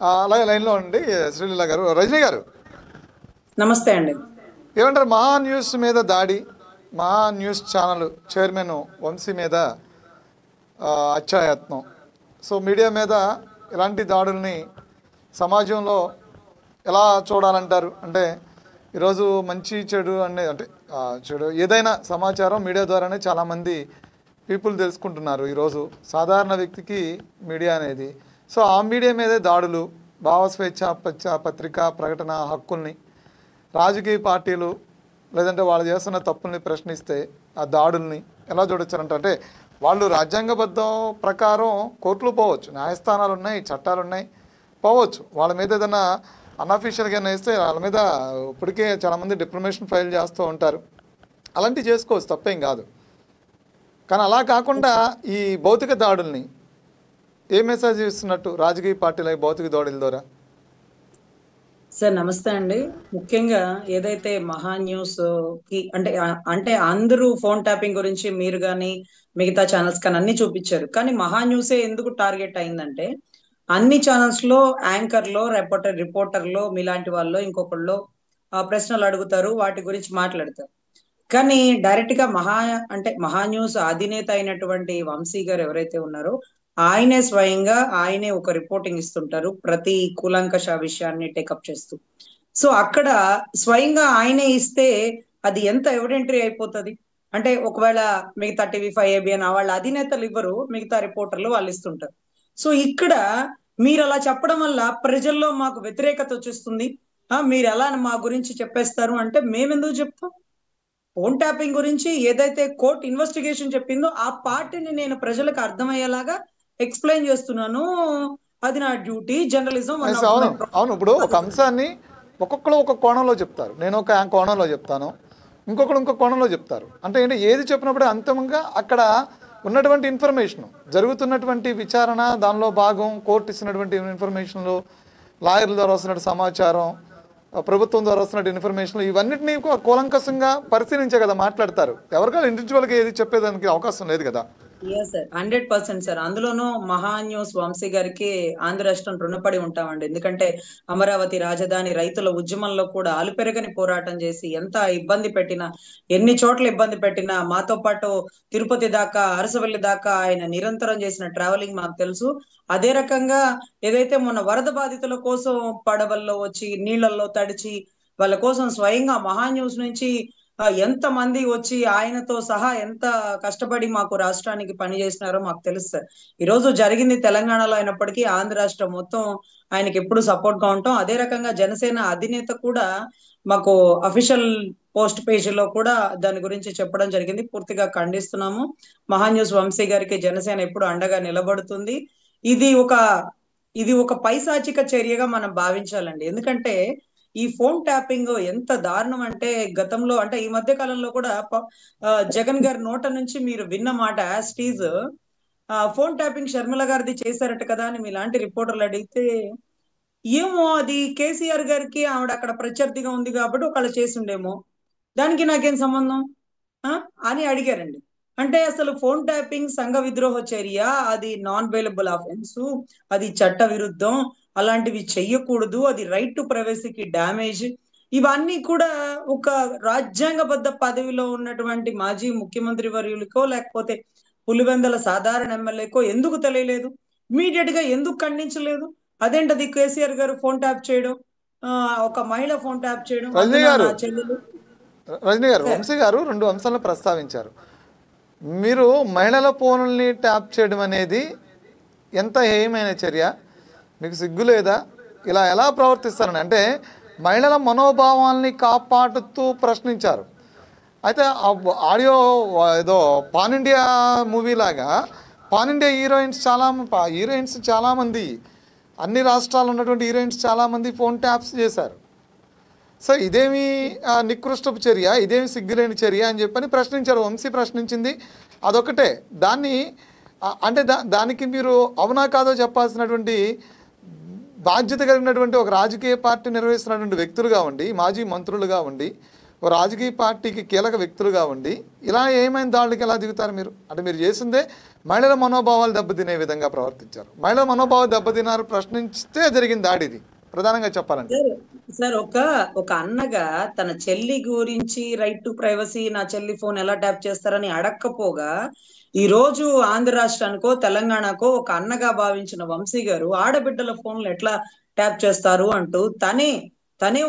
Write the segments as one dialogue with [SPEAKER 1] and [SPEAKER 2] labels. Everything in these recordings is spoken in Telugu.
[SPEAKER 1] అలాగే లైన్లో ఉండి శ్రీలీల గారు. రజనీ గారు
[SPEAKER 2] నమస్తే అండి.
[SPEAKER 1] ఏమంటారు? మహా న్యూస్ మీద దాడి, మహా న్యూస్ ఛానల్ చైర్మన్ వంశీ మీద అత్యాయత్నం. సో మీడియా మీద ఇలాంటి దాడుల్ని సమాజంలో ఎలా చూడాలంటారు? అంటే ఈరోజు మంచి చెడు అంటే చెడు ఏదైనా సమాచారం మీడియా ద్వారానే చాలామంది పీపుల్ తెలుసుకుంటున్నారు ఈరోజు, సాధారణ వ్యక్తికి మీడియా అనేది. సో ఆ మీడియా మీదే దాడులు, భావస్వేచ్ఛ, పత్రికా ప్రకటన హక్కుల్ని రాజకీయ పార్టీలు లేదంటే వాళ్ళు చేస్తున్న తప్పుల్ని ప్రశ్నిస్తే ఆ దాడుల్ని ఎలా చూడొచ్చారంట? అంటే వాళ్ళు రాజ్యాంగబద్ధం ప్రకారం కోర్టులు పోవచ్చు, న్యాయస్థానాలు ఉన్నాయి, చట్టాలు ఉన్నాయి, పోవచ్చు. వాళ్ళ మీద ఏదైనా అన్అఫీషియల్గా వేస్తే వాళ్ళ మీద ఇప్పటికే చాలామంది డిప్రమేషన్ ఫైల్ చేస్తూ ఉంటారు. అలాంటివి చేసుకోవచ్చు, తప్పేం కాదు. కానీ అలా కాకుండా ఈ భౌతిక దాడుల్ని ఏ మెసేజ్ ఇస్తున్నట్టు రాజకీయ పార్టీల భౌతిక దాడుల ద్వారా?
[SPEAKER 2] సార్ నమస్తే అండి. ముఖ్యంగా ఏదైతే మహా న్యూస్ కి అంటే అందరూ ఫోన్ ట్యాపింగ్ గురించి మీరు కానీ మిగతా ఛానల్స్ కానీ అన్ని చూపించారు. కానీ మహా న్యూసే ఎందుకు టార్గెట్ అయిందంటే, అన్ని ఛానల్స్ లో యాంకర్లో రిపోర్టర్లో మీలాంటి వాళ్ళు ఇంకొకళ్ళు ప్రశ్నలు అడుగుతారు, వాటి గురించి మాట్లాడతారు. కానీ డైరెక్ట్ గా మహా న్యూస్ అధినేత అయినటువంటి వంశీ గారు ఎవరైతే ఉన్నారో ఆయనే స్వయంగా ఆయనే ఒక రిపోర్టింగ్ ఇస్తుంటారు, ప్రతి కూలంకష విషయాన్ని టేకప్ చేస్తూ. సో అక్కడ స్వయంగా ఆయనే ఇస్తే అది ఎంత ఎవిడెంటరీ అయిపోతుంది అంటే, ఒకవేళ మిగతా టీవీ5 ఏబిఎన్ వాళ్ళ అధినేతలు ఇవ్వరు, మిగతా రిపోర్టర్లు వాళ్ళు ఇస్తుంటారు. సో ఇక్కడ మీరు అలా చెప్పడం వల్ల ప్రజల్లో మాకు వ్యతిరేకత వచ్చేస్తుంది. మీరు ఎలా మా గురించి చెప్పేస్తారు అంటే మేమెందుకు చెప్తాం? ఫోన్ ట్యాపింగ్ గురించి ఏదైతే కోర్టు ఇన్వెస్టిగేషన్ చెప్పిందో ఆ పార్టీని నేను ప్రజలకు అర్థమయ్యేలాగా ఎక్స్ప్లెయిన్ చేస్తున్నాను. అది నా డ్యూటీ. జర్నలిజం
[SPEAKER 1] అవును. ఇప్పుడు ఒక అంశాన్ని ఒక్కొక్కరు ఒక కోణంలో చెప్తారు, నేను ఒక కోణంలో చెప్తాను, ఇంకొకరు ఇంకొక కోణంలో చెప్తారు. అంటే ఏంటి, ఏది చెప్పినప్పుడు అంతిమంగా అక్కడ ఉన్నటువంటి ఇన్ఫర్మేషన్, జరుగుతున్నటువంటి విచారణ, దానిలో భాగం, కోర్టు ఇచ్చినటువంటి ఇన్ఫర్మేషన్లు, లాయర్ల ద్వారా వస్తున్నటువంటి సమాచారం, ప్రభుత్వం ద్వారా వస్తున్న ఇన్ఫర్మేషన్, ఇవన్నిటినీ కూలంకషంగా పరిశీలించే కదా మాట్లాడతారు. ఎవరికైనా ఇండివిజువల్గా ఏది చెప్పేదానికి అవకాశం లేదు కదా.
[SPEAKER 2] 100% సార్. అందులోనూ మహా న్యూస్ వంశీ గారికి ఆంధ్ర రాష్ట్రం రుణపడి ఉంటామండి. ఎందుకంటే అమరావతి రాజధాని రైతుల ఉద్యమంలో కూడా అలుపెరగని పోరాటం చేసి ఎంత ఇబ్బంది పెట్టినా, ఎన్ని చోట్ల ఇబ్బంది పెట్టినా, మాతో పాటు తిరుపతి దాకా, అరసవల్లి దాకా ఆయన నిరంతరం చేసిన ట్రావెలింగ్ మాకు తెలుసు. అదే రకంగా ఏదైతే మొన్న వరద బాధితుల కోసం పడవల్లో వచ్చి నీళ్లలో తడిచి వాళ్ళ కోసం స్వయంగా మహా న్యూస్ నుంచి ఎంత మంది వచ్చి ఆయనతో సహా ఎంత కష్టపడి మాకు రాష్ట్రానికి పనిచేసినారో మాకు తెలుసు సార్. ఈ రోజు జరిగింది తెలంగాణలో అయినప్పటికీ ఆంధ్ర రాష్ట్రం మొత్తం ఆయనకి ఎప్పుడు సపోర్ట్ గా ఉంటాం. అదే రకంగా జనసేన అధినేత కూడా మాకు అఫీషియల్ పోస్ట్ పేజీలో కూడా దాని గురించి చెప్పడం జరిగింది. పూర్తిగా ఖండిస్తున్నాము. మహా న్యూస్ వంశీ గారికి జనసేన ఎప్పుడు అండగా నిలబడుతుంది. ఇది ఒక పైశాచిక చర్యగా మనం భావించాలండి. ఎందుకంటే ఈ ఫోన్ ట్యాపింగ్ ఎంత దారుణం అంటే, గతంలో అంటే ఈ మధ్య కాలంలో కూడా జగన్ గారి నోట నుంచి మీరు విన్న మాట యాస్టీజ్ ఫోన్ ట్యాపింగ్ షర్మిల గారిది చేశారట కదా అని మీలాంటి రిపోర్టర్లు అడిగితే, ఏమో అది కేసీఆర్ గారికి ఆవిడ అక్కడ ప్రత్యర్థిగా ఉంది కాబట్టి ఒకళ్ళు చేసిండేమో, దానికి నాకేం సంబంధం అని అడిగారండి. అంటే అసలు ఫోన్ ట్యాపింగ్ సంఘ విద్రోహ చర్య, అది నాన్ బెయిలబుల్ ఆఫెన్స్, అది చట్ట విరుద్ధం, అలాంటివి చెయ్యకూడదు, అది రైట్ టు ప్రైవసీకి డ్యామేజ్. ఇవన్నీ కూడా ఒక రాజ్యాంగబద్ధ పదవిలో ఉన్నటువంటి మాజీ ముఖ్యమంత్రి వర్యులకో లేకపోతే పులివెందల సాధారణ ఎమ్మెల్యేకో ఎందుకు తెలియలేదు? ఇమీడియట్ గా ఎందుకు ఖండించలేదు? అదేంటది కేసీఆర్ గారు ఫోన్ ట్యాప్ చేయడం, ఒక మహిళ ఫోన్ ట్యాప్ చేయడం,
[SPEAKER 1] రజనీ గారు, వంశీ గారు రెండు అంశాలను ప్రస్తావించారు. మీరు మహిళల ఫోన్లని ట్యాప్ చేయడం అనేది ఎంత హేయమైన చర్య? మీకు సిగ్గు లేదా? ఇలా ఎలా ప్రవర్తిస్తారని అంటే మహిళల మనోభావాల్ని కాపాడుతూ ప్రశ్నించారు. అయితే ఆడియో ఏదో పాన్ ఇండియా మూవీ లాగా పాన్ ఇండియా హీరోయిన్స్ చాలామంది, అన్ని రాష్ట్రాల్లో ఉన్నటువంటి హీరోయిన్స్ చాలామంది ఫోన్ ట్యాప్స్ చేశారు. సో ఇదేమి నికృష్టపు చర్య, ఇదేమి సిగ్గులేని చర్య అని చెప్పని ప్రశ్నించారు. వంశీ ప్రశ్నించింది అదొకటే. దాన్ని అంటే దానికి మీరు అవునా కాదో చెప్పాల్సినటువంటి బాధ్యత కలిగినటువంటి ఒక రాజకీయ పార్టీ నిర్వహిస్తున్నటువంటి వ్యక్తులుగా ఉండి, మాజీ మంత్రులుగా ఉండి, ఓ రాజకీయ పార్టీకి కీలక వ్యక్తులుగా ఉండి ఇలా ఏమైనా దాడులకి ఎలా దిగుతారు మీరు? అంటే మీరు చేసిందే మహిళల మనోభావాలు దెబ్బతినే విధంగా ప్రవర్తించారు. మహిళల మనోభావాలు దెబ్బతిన్నారు ప్రశ్నించితే జరిగిన దాడి ఇది ప్రధానంగా చెప్పాలంటే.
[SPEAKER 2] సార్ సార్ ఒక అన్నగా తన చెల్లి గురించి రైట్ టు ప్రైవసీ, నా చెల్లి ఫోన్ ఎలా ట్యాప్ చేస్తారని అడక్కపోగా ఈ రోజు ఆంధ్ర రాష్ట్రానికో తెలంగాణకో ఒక అన్నగా భావించిన వంశీ గారు ఆడబిడ్డల ఫోన్లు ఎట్లా ట్యాప్ చేస్తారు అంటూ తనే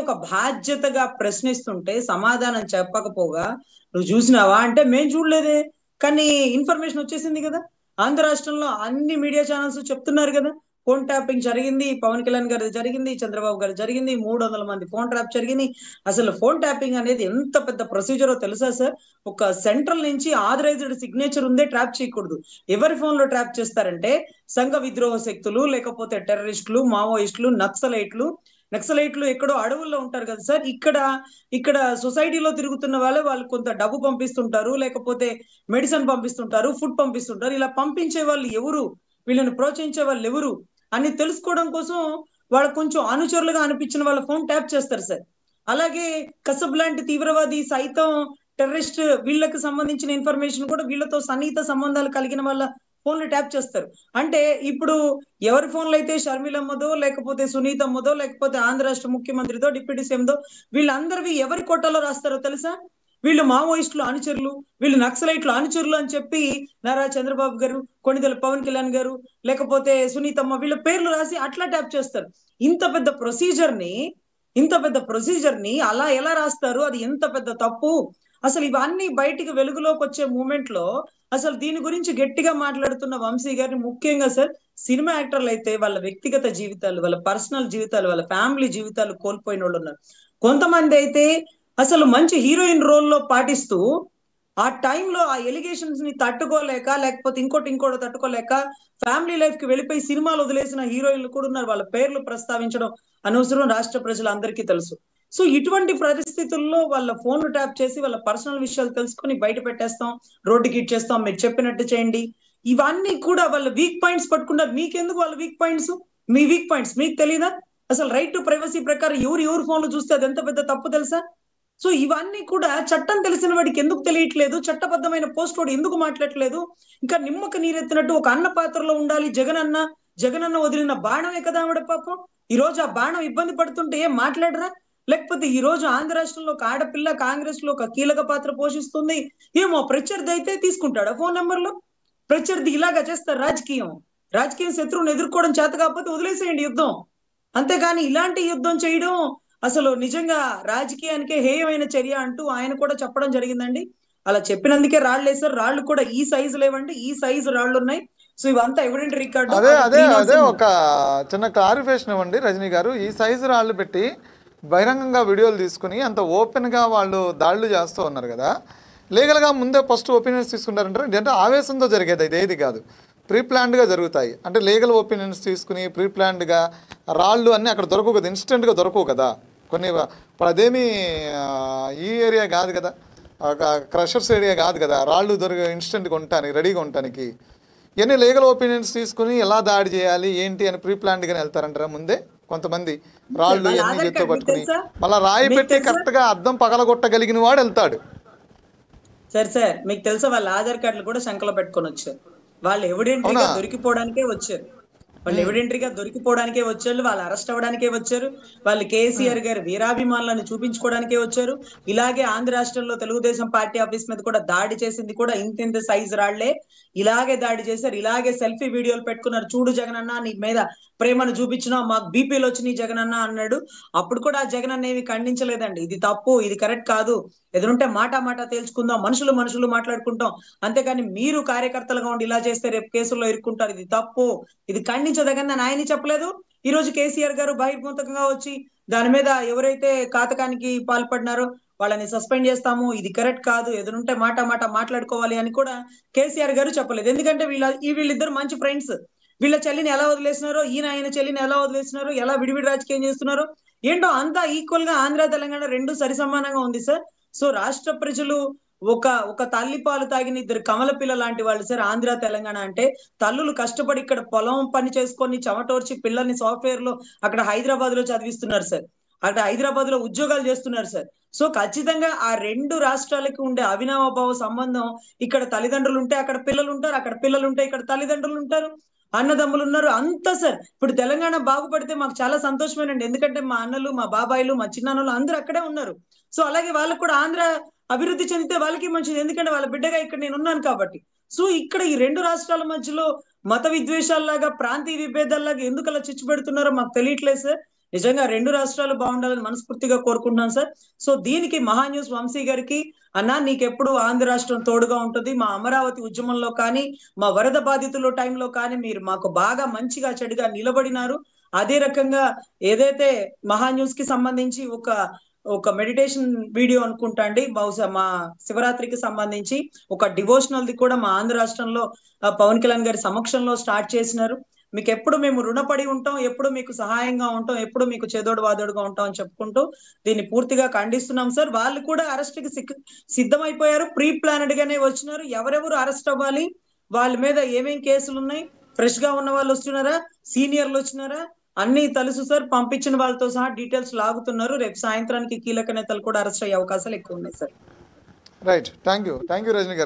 [SPEAKER 2] ఒక బాధ్యతగా ప్రశ్నిస్తుంటే సమాధానం చెప్పకపోగా నువ్వు చూసినావా అంటే మేం చూడలేదే, కానీ ఇన్ఫర్మేషన్ వచ్చేసింది కదా. ఆంధ్ర రాష్ట్రంలో అన్ని మీడియా ఛానల్స్ చెప్తున్నారు కదా, ఫోన్ ట్యాపింగ్ జరిగింది, పవన్ కళ్యాణ్ గారి జరిగింది, చంద్రబాబు గారు జరిగింది, 300 మంది ఫోన్ ట్యాప్ జరిగింది. అసలు ఫోన్ ట్యాపింగ్ అనేది ఎంత పెద్ద ప్రొసీజరో తెలుసా సార్? ఒక సెంట్రల్ నుంచి ఆథరైజ్డ్ సిగ్నేచర్ ఉందే ట్రాప్ చేయకూడదు. ఎవరి ఫోన్ లో ట్రాప్ చేస్తారంటే సంఘ విద్రోహ శక్తులు, లేకపోతే టెర్రరిస్టులు, మావోయిస్టులు, నక్సలైట్లు ఎక్కడో అడవుల్లో ఉంటారు కదా సార్. ఇక్కడ సొసైటీలో తిరుగుతున్న వాళ్ళు కొంత డబ్బు పంపిస్తుంటారు, లేకపోతే మెడిసిన్ పంపిస్తుంటారు, ఫుడ్ పంపిస్తుంటారు. ఇలా పంపించే వాళ్ళు ఎవరు, వీళ్ళని ప్రోత్సహించే వాళ్ళు ఎవరు అని తెలుసుకోవడం కోసం వాళ్ళకు కొంచెం అనుచరులుగా అనిపించిన వాళ్ళ ఫోన్ ట్యాప్ చేస్తారు సార్. అలాగే కసబ్ లాంటి తీవ్రవాది సైతం, టెర్రరిస్ట్, వీళ్ళకి సంబంధించిన ఇన్ఫర్మేషన్ కూడా వీళ్ళతో సన్నిహిత సంబంధాలు కలిగిన వాళ్ళ ఫోన్లు ట్యాప్ చేస్తారు. అంటే ఇప్పుడు ఎవరి ఫోన్లు అయితే షర్మిలమ్మదో, లేకపోతే సునీతమ్మదో, లేకపోతే ఆంధ్ర రాష్ట్ర ముఖ్యమంత్రిదో, డిప్యూటీ సీఎందో, వీళ్ళందరివి ఎవరి కోటలో రాస్తారో తెలుసా? వీళ్ళు మావోయిస్టులు అనుచరులు, వీళ్ళు నక్సలైట్లు అనుచరులు అని చెప్పి నారా చంద్రబాబు గారు, కొణిదెల పవన్ కళ్యాణ్ గారు, లేకపోతే సునీతమ్మ, వీళ్ళ పేర్లు రాసి అట్లా ట్యాప్ చేస్తారు. ఇంత పెద్ద ప్రొసీజర్ ని అలా ఎలా రాస్తారు? అది ఎంత పెద్ద తప్పు. అసలు ఇవన్నీ బయటికి వెలుగులోకి వచ్చే మూమెంట్ లో అసలు దీని గురించి గట్టిగా మాట్లాడుతున్న వంశీ గారిని, ముఖ్యంగా సార్ సినిమా యాక్టర్లు అయితే వాళ్ళ వ్యక్తిగత జీవితాలు, వాళ్ళ పర్సనల్ జీవితాలు, వాళ్ళ ఫ్యామిలీ జీవితాలు కోల్పోయిన వాళ్ళు ఉన్నారు. కొంతమంది అయితే అసలు మంచి హీరోయిన్ రోల్లో పాటిస్తూ ఆ టైంలో ఆ ఎలిగేషన్స్ ని తట్టుకోలేక, లేకపోతే ఇంకోటి తట్టుకోలేక ఫ్యామిలీ లైఫ్ కి వెళ్ళిపోయి సినిమాలు వదిలేసిన హీరోయిన్లు కూడా ఉన్నారు. వాళ్ళ పేర్లు ప్రస్తావించడం అనవసరం, రాష్ట్ర ప్రజలందరికీ తెలుసు. సో ఇటువంటి పరిస్థితుల్లో వాళ్ళ ఫోన్లు ట్యాప్ చేసి వాళ్ళ పర్సనల్ విషయాలు తెలుసుకొని బయట పెట్టేస్తాం, రోడ్డుకి ఇచ్చేస్తాం, మీరు చెప్పినట్టు చేయండి. ఇవన్నీ కూడా వాళ్ళ వీక్ పాయింట్స్ పట్టుకున్నారు. మీకెందుకు వాళ్ళ వీక్ పాయింట్స్? మీ వీక్ పాయింట్స్ మీకు తెలీదా? అసలు రైట్ టు ప్రైవసీ ప్రకారం ఎవరు ఫోన్లు చూస్తే అది ఎంత పెద్ద తప్పు తెలుసా? సో ఇవన్నీ కూడా చట్టం తెలిసిన వాడికి ఎందుకు తెలియట్లేదు? చట్టబద్ధమైన పోస్ట్ వాడు ఎందుకు మాట్లాడట్లేదు? ఇంకా నిమ్మక నీరెత్తినట్టు ఒక అన్న పాత్రలో ఉండాలి జగనన్న వదిలిన బాణమే కదా ఆవిడ పాపం. ఈ రోజు ఆ బాణం ఇబ్బంది పడుతుంటే ఏం మాట్లాడరా? లేకపోతే ఈ రోజు ఆంధ్ర రాష్ట్రంలో ఒక ఆడపిల్ల కాంగ్రెస్ లో ఒక కీలక పాత్ర పోషిస్తుంది, ఏమో ప్రత్యర్థి అయితే తీసుకుంటాడా ఫోన్ నెంబర్లు? ప్రత్యర్థి ఇలాగా చేస్తారు రాజకీయం శత్రువుని ఎదుర్కోవడం చేత కాకపోతే వదిలేసేయండి యుద్ధం. అంతేగాని ఇలాంటి యుద్ధం చేయడం అసలు నిజంగా రాజకీయానికే హేయమైన చర్య అంటూ ఆయన కూడా చెప్పడం జరిగిందండి. అలా చెప్పినందుకే రాళ్ళు వేసారు. రాళ్ళు కూడా ఈ సైజు లేవండి, ఈ సైజు రాళ్ళు ఉన్నాయి. సో ఇవంతా ఎవిడెంట్ రికార్డు.
[SPEAKER 1] అదే ఒక చిన్న క్లారిఫికేషన్ ఇవ్వండి రజనీ గారు. ఈ సైజు రాళ్ళు పెట్టి బహిరంగంగా వీడియోలు తీసుకుని అంత ఓపెన్గా వాళ్ళు దాడులు చేస్తూ ఉన్నారు కదా, లీగల్గా ముందే ఫస్ట్ ఒపీనియన్స్ తీసుకుంటారంటారు. అంటే ఆవేశంతో జరిగేది ఇదేది కాదు, ప్రీ ప్లాన్డ్గా జరుగుతాయి. అంటే లీగల్ ఒపీనియన్స్ తీసుకుని ప్రీ ప్లాన్డ్గా రాళ్ళు అన్నీ అక్కడ దొరకవు కదా, ఇన్స్టెంట్గా దొరకవు కదా కొన్ని. ఇప్పుడు అదేమీ ఈ ఏరియా కాదు కదా, క్రషర్స్ ఏరియా కాదు కదా, రాళ్ళు ఇన్స్టెంట్గా ఉండటానికి రెడీగా ఉండటానికి. ఇవన్నీ లీగల్ ఒపీనియన్స్ తీసుకుని ఎలా దాడి చేయాలి ఏంటి అని ప్రీ ప్లాన్డ్గానే వెళ్తారంటారా ముందే కొంతమంది? రాళ్ళు ఇవన్నీ చేత్తో పట్టుకుని మళ్ళీ రాయి పెట్టి కరెక్ట్గా అద్దం పగలగొట్టగలిగిన వాడు వెళ్తాడు.
[SPEAKER 2] సార్ మీకు తెలుసా వాళ్ళ ఆధార్ కార్డులు కూడా శంకలో పెట్టుకొని వచ్చారు. వాళ్ళు ఎవిడెంట్రీగా దొరికిపోవడానికే వచ్చారు. వాళ్ళు అరెస్ట్ అవ్వడానికే వచ్చారు. వాళ్ళు కేసీఆర్ గారి వీరాభిమానులను చూపించుకోవడానికే వచ్చారు. ఇలాగే ఆంధ్ర రాష్ట్రంలో తెలుగుదేశం పార్టీ ఆఫీస్ మీద కూడా దాడి చేసింది కూడా ఇంత సైజు రాళ్లే. ఇలాగే దాడి చేశారు, ఇలాగే సెల్ఫీ వీడియోలు పెట్టుకున్నారు. చూడు జగనన్న, నీ మీద ప్రేమను చూపించినా మాకు బీపీలు వచ్చినాయి జగనన్న అన్నాడు. అప్పుడు కూడా ఆ జగనన్న ఏమి ఖండించలేదండి. ఇది తప్పు, ఇది కరెక్ట్ కాదు, ఎదురుంటే మాట తేల్చుకుందాం, మనుషులు మాట్లాడుకుంటాం, అంతేకాని మీరు కార్యకర్తలుగా ఉండి ఇలా చేస్తే రేపు కేసుల్లో ఇరుక్కుంటారు, ఇది తప్పు, ఇది ఖండించదగని ఆయన చెప్పలేదు. ఈ రోజు కేసీఆర్ గారు బహిర్గతంగా వచ్చి దాని మీద ఎవరైతే కాతకానికి పాల్పడినారో వాళ్ళని సస్పెండ్ చేస్తాము, ఇది కరెక్ట్ కాదు, ఎదురుంటే మాట మాట్లాడుకోవాలి అని కూడా కేసీఆర్ గారు చెప్పలేదు. ఎందుకంటే వీళ్ళిద్దరు మంచి ఫ్రెండ్స్. వీళ్ళ చెల్లిని ఎలా వదిలేసినారో, ఆయన చెల్లిని ఎలా వదిలేసినారో, ఎలా విడివిడి రాజకీయం చేస్తున్నారో ఏంటో అంతా ఈక్వల్ గా ఆంధ్ర తెలంగాణ రెండు సరి సమానంగా ఉంది సార్. సో రాష్ట్ర ప్రజలు ఒక తల్లి పాలు తాగిన ఇద్దరు కమల పిల్ల లాంటి వాళ్ళు సార్. ఆంధ్ర తెలంగాణ అంటే తల్లులు కష్టపడి ఇక్కడ పొలం పని చేసుకొని చెమటోర్చి పిల్లల్ని సాఫ్ట్వేర్ లో అక్కడ హైదరాబాద్ లో చదివిస్తున్నారు సార్. అక్కడ హైదరాబాద్ లో ఉద్యోగాలు చేస్తున్నారు సార్. సో ఖచ్చితంగా ఆ రెండు రాష్ట్రాలకి ఉండే అవినాభావ సంబంధం, ఇక్కడ తల్లిదండ్రులు ఉంటే అక్కడ పిల్లలు ఉంటారు, అక్కడ పిల్లలు ఉంటే ఇక్కడ తల్లిదండ్రులు ఉంటారు, అన్నదమ్ములు ఉన్నారు, అంతా సార్. ఇప్పుడు తెలంగాణ బాగుపడితే మాకు చాలా సంతోషమేనండి, ఎందుకంటే మా అన్నలు, మా బాబాయిలు, మా చిన్నాన్నలు అందరూ అక్కడే ఉన్నారు. సో అలాగే వాళ్ళకు కూడా ఆంధ్ర అభివృద్ధి చెందితే వాళ్ళకి మంచిది, ఎందుకంటే వాళ్ళ బిడ్డగా ఇక్కడ నేను ఉన్నాను కాబట్టి. సో ఇక్కడ ఈ రెండు రాష్ట్రాల మధ్యలో మత విద్వేషాల్లాగా, ప్రాంతీయ విభేదాల్లాగా ఎందుకు అలా చిచ్చు పెడుతున్నారో మాకు తెలియట్లేదు సార్. నిజంగా రెండు రాష్ట్రాలు బాగుండాలని మనస్ఫూర్తిగా కోరుకుంటున్నాను సార్. సో దీనికి మహా న్యూస్ వంశీ గారికి, అన్నా నీకెప్పుడు ఆంధ్ర రాష్ట్రం తోడుగా ఉంటుంది, మా అమరావతి ఉద్యమంలో కానీ, మా వరద బాధితుల టైంలో కానీ మీరు మాకు బాగా మంచిగా చెడుగా నిలబడినారు. అదే రకంగా ఏదైతే మహా న్యూస్ కి సంబంధించి ఒక ఒక మెడిటేషన్ వీడియో అనుకుంటా అండి, బహుశా మా శివరాత్రికి సంబంధించి ఒక డివోషనల్ ది కూడా మా ఆంధ్ర రాష్ట్రంలో పవన్ కళ్యాణ్ గారి సమక్షంలో స్టార్ట్ చేసినారు. మీకు ఎప్పుడు మేము రుణపడి ఉంటాం, ఎప్పుడు మీకు సహాయంగా ఉంటాం, ఎప్పుడు మీకు చేదోడు వాదోడుగా ఉంటాం అని చెప్పుకుంటూ దీన్ని పూర్తిగా ఖండిస్తున్నాం సార్. వాళ్ళు కూడా అరెస్ట్ కి సిద్ధమైపోయారు, ప్రీ ప్లానెడ్ గానే వచ్చినారు. ఎవరెవరు అరెస్ట్ అవ్వాలి, వాళ్ళ మీద ఏమేం కేసులు ఉన్నాయి, ఫ్రెష్ గా ఉన్న వాళ్ళు వస్తున్నారా, సీనియర్లు వచ్చినారా, అన్ని తెలుసు సార్. పంపించిన వాళ్ళతో సహా డీటెయిల్స్ లాగుతున్నారు. రేపు సాయంత్రానికి కీలక నేతలు కూడా అరెస్ట్ అయ్యే అవకాశాలు ఎక్కువ ఉన్నాయి sir.
[SPEAKER 1] Right, thank you Rajani గారు.